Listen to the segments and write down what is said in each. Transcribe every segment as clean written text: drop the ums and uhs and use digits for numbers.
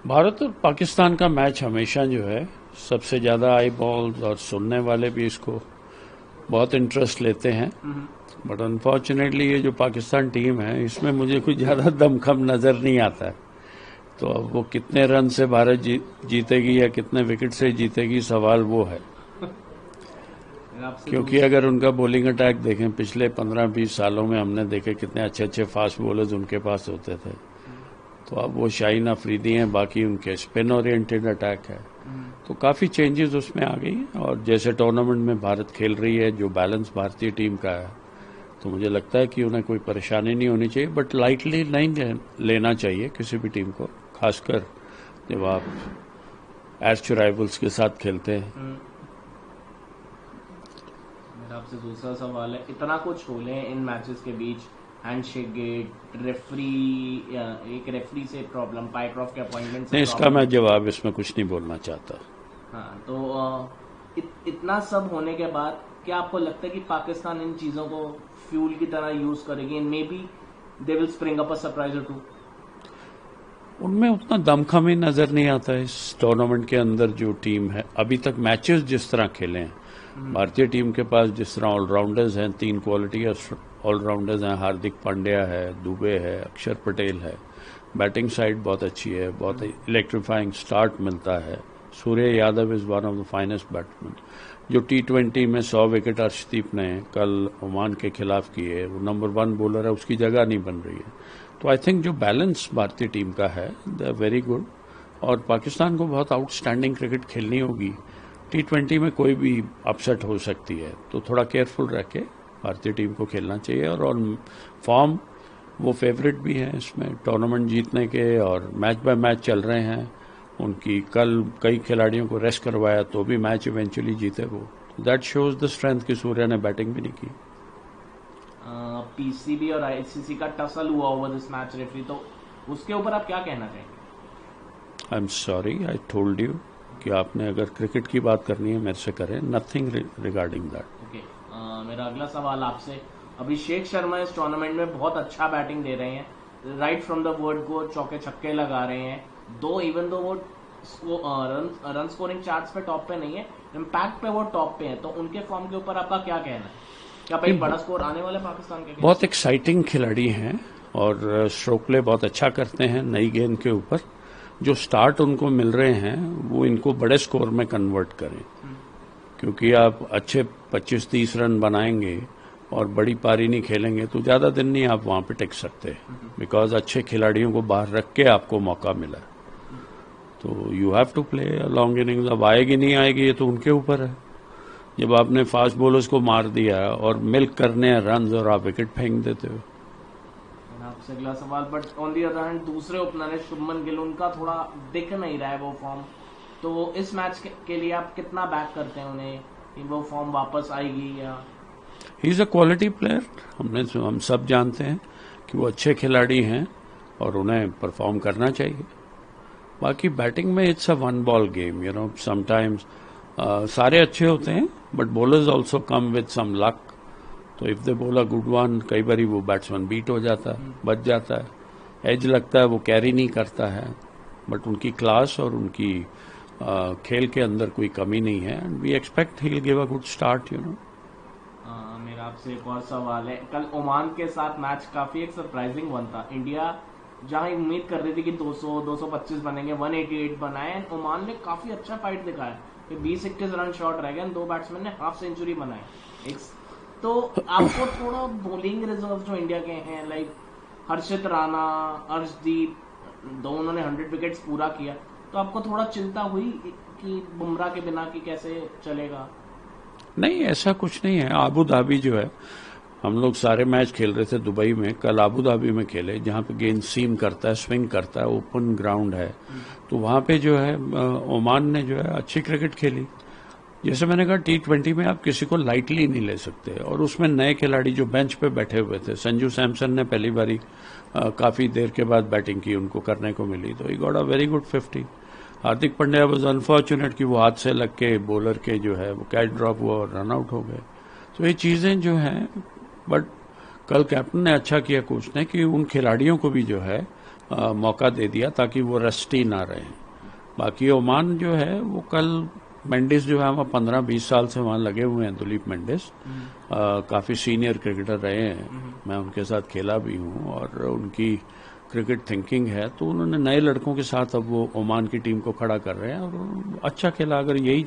भारत और पाकिस्तान का मैच हमेशा जो है सबसे ज्यादा आई बॉल्स और सुनने वाले भी इसको बहुत इंटरेस्ट लेते हैं। बट अनफॉर्चुनेटली ये जो पाकिस्तान टीम है इसमें मुझे कुछ ज्यादा दमखम नजर नहीं आता है। तो अब वो कितने रन से भारत जीतेगी या कितने विकेट से जीतेगी, सवाल वो है। क्योंकि अगर उनका बॉलिंग अटैक देखें, पिछले 15-20 सालों में हमने देखे कितने अच्छे अच्छे फास्ट बॉलर्स उनके पास होते थे। तो अब वो शाहीन अफरीदी हैं, बाकी उनके स्पिन ओरिएंटेड अटैक है। तो काफी चेंजेस उसमें आ गई। और जैसे टूर्नामेंट में भारत खेल रही है, जो बैलेंस भारतीय टीम का है, तो मुझे लगता है कि उन्हें कोई परेशानी नहीं होनी चाहिए। बट लाइटली नहीं लेना चाहिए किसी भी टीम को, खासकर जब आप एज राइवल्स के साथ खेलते हैं। मेरा आपसे दूसरा सवाल है, इतना कुछ हो ले इन मैचेस के बीच, हैंडशेक गेट, एक रेफरी से प्रॉब्लम, पाइक्रॉफ के अपॉइंटमेंट से नहीं, इसका मैं जवाब इसमें कुछ नहीं बोलना चाहता। हाँ, तो इतना सब होने के बाद क्या आपको लगता है कि पाकिस्तान इन चीजों को फ्यूल की तरह यूज करेगी and may be they will spring up a surprise और टू? उनमें उतना दमखम ही नजर नहीं आता है इस टूर्नामेंट के अंदर। जो टीम है अभी तक मैचेस जिस तरह खेले हैं, भारतीय टीम के पास जिस तरह ऑलराउंडर्स हैं, 3 क्वालिटी ऑलराउंडर्स हैं, हार्दिक पांड्या है, दुबे है, अक्षर पटेल है। बैटिंग साइड बहुत अच्छी है, बहुत इलेक्ट्रीफाइंग स्टार्ट मिलता है। Surya Yadav is one of the finest batsman. जो T20 में 100 विकेट अर्शदीप ने कल ओमान के खिलाफ किए, वो नंबर 1 बॉलर है, उसकी जगह नहीं बन रही है। तो आई थिंक जो बैलेंस भारतीय टीम का है, दे आर वेरी गुड। और पाकिस्तान को बहुत आउटस्टैंडिंग क्रिकेट खेलनी होगी। T20 में कोई भी अपसेट हो सकती है, तो थोड़ा केयरफुल रह के भारतीय टीम को खेलना चाहिए। और ऑन फॉर्म वो फेवरेट भी हैं इसमें टूर्नामेंट जीतने के, और मैच बाय मैच चल रहे हैं उनकी। कल कई खिलाड़ियों को रेस्ट करवाया तो भी मैच इवेंचुअली जीते वो। दैट शोज द स्ट्रेंथ कि सूर्या ने बैटिंग भी नहीं की। पीसीबी और आईसीसी का टसल हुआ ओवर दिस मैच रेफरी, तो उसके ऊपर आप क्या कहना चाहेंगे? I am sorry, I told you कि आपने अगर क्रिकेट की बात करनी है मेरे से करें, नथिंग रिगार्डिंग दैट। ओके, मेरा अगला सवाल आपसे, अभिषेक शर्मा इस टूर्नामेंट में बहुत अच्छा बैटिंग दे रहे हैं, राइट फ्रॉम द वर्ड को चौके छक्के लगा रहे हैं। इवन दो वो रन स्कोरिंग चार्ट्स पे टॉप पे नहीं है, इम्पैक्ट पे वो टॉप पे है, तो उनके फॉर्म के ऊपर आपका क्या कहना है? क्या भाई बड़ा स्कोर आने वाले पाकिस्तान के? बहुत एक्साइटिंग खिलाड़ी हैं और स्ट्रोक प्ले बहुत अच्छा करते हैं नई गेंद के ऊपर। जो स्टार्ट उनको मिल रहे हैं वो इनको बड़े स्कोर में कन्वर्ट करें, क्योंकि आप अच्छे 25-30 रन बनाएंगे और बड़ी पारी नहीं खेलेंगे तो ज्यादा दिन नहीं आप वहां पे टिक सकते, बिकॉज अच्छे खिलाड़ियों को बाहर रख के आपको मौका मिला। तो you have to play long innings. अब आएगी नहीं आएगी ये तो उनके ऊपर है। जब आपने फास्ट बॉलर्स को मार दिया और मिल्क करने हैं रन और आप विकेट फेंक देते हो। आपसे अगला सवाल, but on the other hand दूसरे ओपनर है शुभमन गिल, उनका थोड़ा दिख नहीं रहा है वो फॉर्म, तो इस मैच के लिए आप कितना बैक करते हैं उन्हें कि वो फॉर्म वापस आएगी? या he is a quality player, हम सब जानते हैं कि वो अच्छे खिलाड़ी हैं और उन्हें परफॉर्म करना चाहिए। बाकी बैटिंग में it's a 1 ball game, you know. Sometimes सारे अच्छे होते हैं but bowlers also come with some luck. तो if they bowl a good one, कई बार वो बैट्समैन बीट हो जाता है, बच जाता है, एज लगता है, वो कैरी नहीं करता है। बट उनकी क्लास और उनकी खेल के अंदर कोई कमी नहीं है and we expect he will give a good start, you know. मेरा आपसे एक और सवाल है, कल ओमान के साथ मैच काफी एक सरप्राइजिंग वन था। इंडिया जहां उम्मीद कर रही थी कि 200-225 बनेंगे, 188 बनाए एंड ओमान ने काफी अच्छा फाइट दिखाया। 20-21 रन शॉट रह गए, 2 बैट्समैन ने हाफ सेंचुरी बनाए। तो आपको थोड़ा बॉलिंग रिजर्व जो इंडिया के हैं, लाइक हर्षित राणा, अर्शदीप, दोनों ने 100 विकेट्स पूरा किया, तो आपको थोड़ा चिंता हुई कि बुमराह के बिना की कैसे चलेगा? नहीं, ऐसा कुछ नहीं है। आबू धाबी जो है, हम लोग सारे मैच खेल रहे थे दुबई में, कल आबू धाबी में खेले, जहां पे गेंद सीम करता है, स्विंग करता है, ओपन ग्राउंड है। तो वहां पे जो है ओमान ने जो है अच्छी क्रिकेट खेली। जैसे मैंने कहा, T20 में आप किसी को लाइटली नहीं ले सकते, और उसमें नए खिलाड़ी जो बेंच पे बैठे हुए थे, संजू सैमसन ने पहली बारी काफी देर के बाद बैटिंग की, उनको करने को मिली, तो he got a very good 50। Hardik Pandya was unfortunate कि वो हाथ से लग के बॉलर के जो है वो कैच ड्रॉप हुआ और रन आउट हो गए। तो ये चीजें जो हैं, बट कल कैप्टन ने अच्छा किया कोच ने कि उन खिलाड़ियों को भी जो है मौका दे दिया ताकि वो रस्टी ना रहे। बाकी ओमान जो है वो कल मेंडिस जो है वहाँ 15-20 साल से वहाँ लगे हुए हैं, दुलीप मेंडिस काफ़ी सीनियर क्रिकेटर रहे हैं, मैं उनके साथ खेला भी हूँ और उनकी क्रिकेट थिंकिंग है, तो उन्होंने नए लड़कों के साथ अब वो ओमान की टीम को खड़ा कर रहे हैं और अच्छा खेला। अगर यही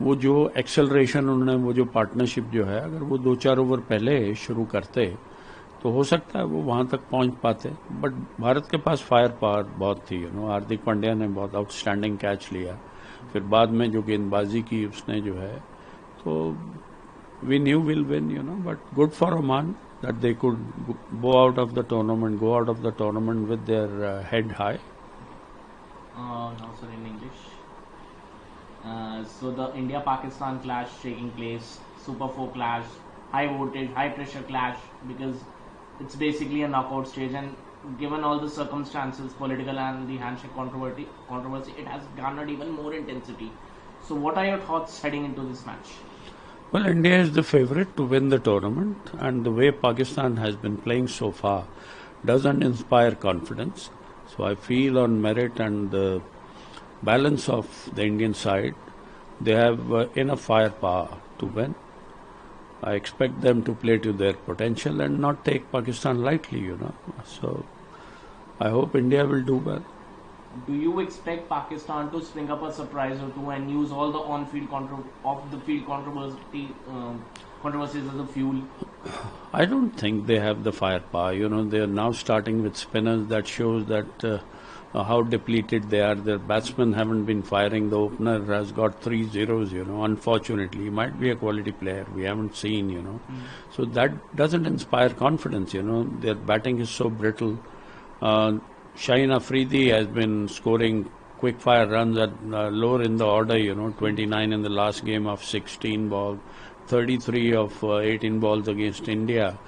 वो जो एक्सेलरेशन उन्होंने वो जो पार्टनरशिप जो है अगर वो 2-4 ओवर पहले शुरू करते तो हो सकता है वो वहां तक पहुंच पाते, बट भारत के पास फायर पावर बहुत थी। हार्दिक पांड्या ने बहुत आउटस्टैंडिंग कैच लिया, फिर बाद में जो गेंदबाजी की उसने जो है, तो we knew will win but good for Oman that they could go out of the tournament with their head high. No, sir, in English. So the India-Pakistan clash taking place, Super 4 clash, high voltage, high pressure clash, because it's basically a knockout stage, and given all the circumstances, political and the handshake controversy, it has garnered even more intensity. So what are your thoughts heading into this match? Well, India is the favorite to win the tournament, and the way Pakistan has been playing so far doesn't inspire confidence. So I feel on merit and the balance of the Indian side, they have enough firepower to win. I expect them to play to their potential and not take Pakistan lightly, So I hope India will do well. Do you expect Pakistan to spring up a surprise or two and use all the on-field controversies as a fuel? I don't think they have the firepower. They are now starting with spinners. That shows that how depleted they are. Their batsmen haven't been firing. The opener has got 3 zeros. Unfortunately, he might be a quality player. We haven't seen. So that doesn't inspire confidence. Their batting is so brittle. Shaheen Afridi has been scoring quick fire runs at lower in the order, 29 in the last game of 16 balls, 33 of 18 balls against India.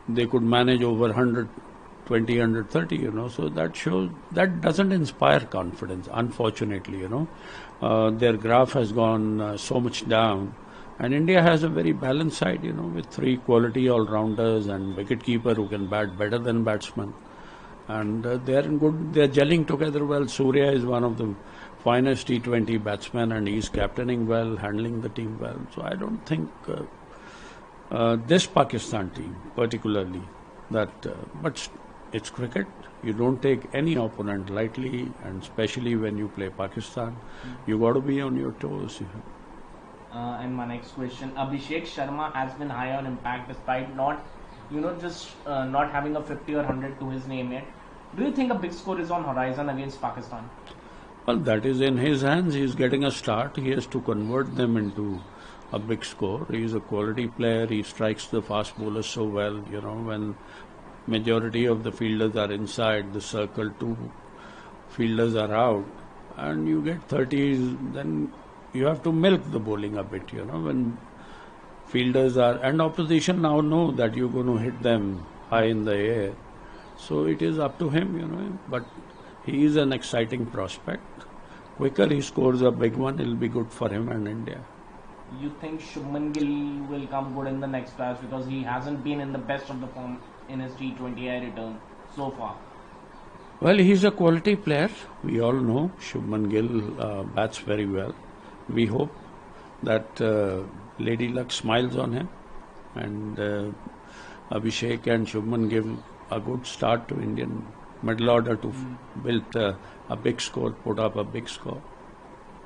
They could manage over 120, 130, so that shows, that doesn't inspire confidence, unfortunately, Their graph has gone so much down. And India has a very balanced side, with 3 quality all-rounders and wicket-keeper who can bat better than batsmen. And they're gelling together well. Surya is one of the finest T20 batsmen, and he's captaining well, handling the team well. So I don't think this Pakistan team particularly, but it's cricket. You don't take any opponent lightly, and especially when you play Pakistan, you got to be on your toes. And my next question, Abhishek Sharma has been high on impact despite not, not having a 50 or 100 to his name yet. Do you think a big score is on horizon against Pakistan? Well, that is in his hands. He is getting a start. He has to convert them into a big score. He is a quality player. He strikes the fast bowlers so well. When majority of the fielders are inside the circle, 2 fielders are out, and you get 30s, then you have to milk the bowling a bit, when fielders are, and opposition now know that you're going to hit them high in the air. So it is up to him, but he is an exciting prospect. Quicker he scores a big one, it'll be good for him and India. You think Shubman Gill will come good in the next clash because he hasn't been in the best of the form in his T20I return so far? Well, he's a quality player. We all know Shubman Gill bats very well. We hope that Lady Luck smiles on him, and Abhishek and Shubman give a good start to Indian middle order to build a big score, put up a big score.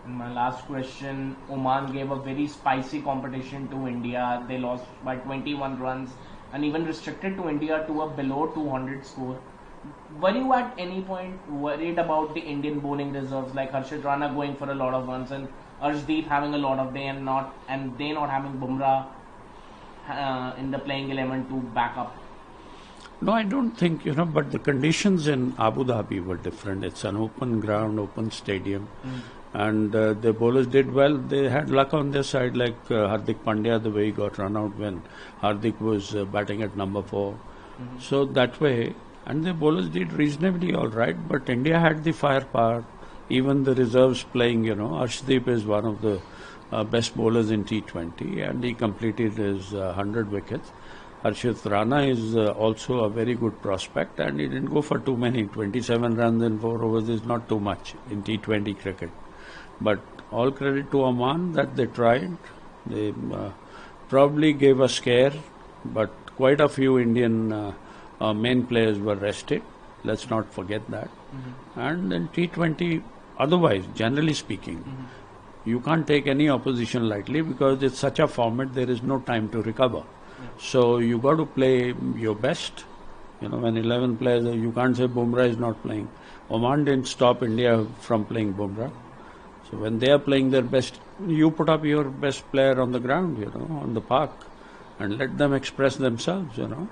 And my last question, Oman gave a very spicy competition to India. They lost by 21 runs and even restricted to India to a below 200 score. Were you at any point worried about the Indian bowling reserves, like Harshit Rana going for a lot of runs and Arshdeep having a lot of day and they not having Bumrah in the playing 11 to back up? No, I don't think, but the conditions in Abu Dhabi were different. It's an open ground, open stadium. And the bowlers did well. They had luck on their side, like Hardik Pandya, the way he got run out when Hardik was batting at number 4. So that way, and the bowlers did reasonably all right, but India had the firepower. Even the reserves playing, Arshdeep is one of the best bowlers in T20, and he completed his 100 wickets. Harshit Rana is also a very good prospect, and he didn't go for too many. 27 runs in 4 overs is not too much in T20 cricket. But all credit to Oman that they tried. They probably gave a scare, but quite a few Indian main players were rested. Let's not forget that. And in T20, otherwise, generally speaking, you can't take any opposition lightly because it's such a format, there is no time to recover. So you got to play your best. You know, when 11 players, you can't say Bumrah is not playing. Oman didn't stop India from playing Bumrah. So when they are playing their best, you put up your best player on the ground, you know, on the park, and let them express themselves, you know.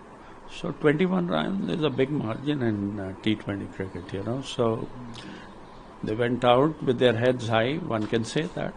So 21 runs is a big margin in T20 cricket, you know. So they went out with their heads high, one can say that.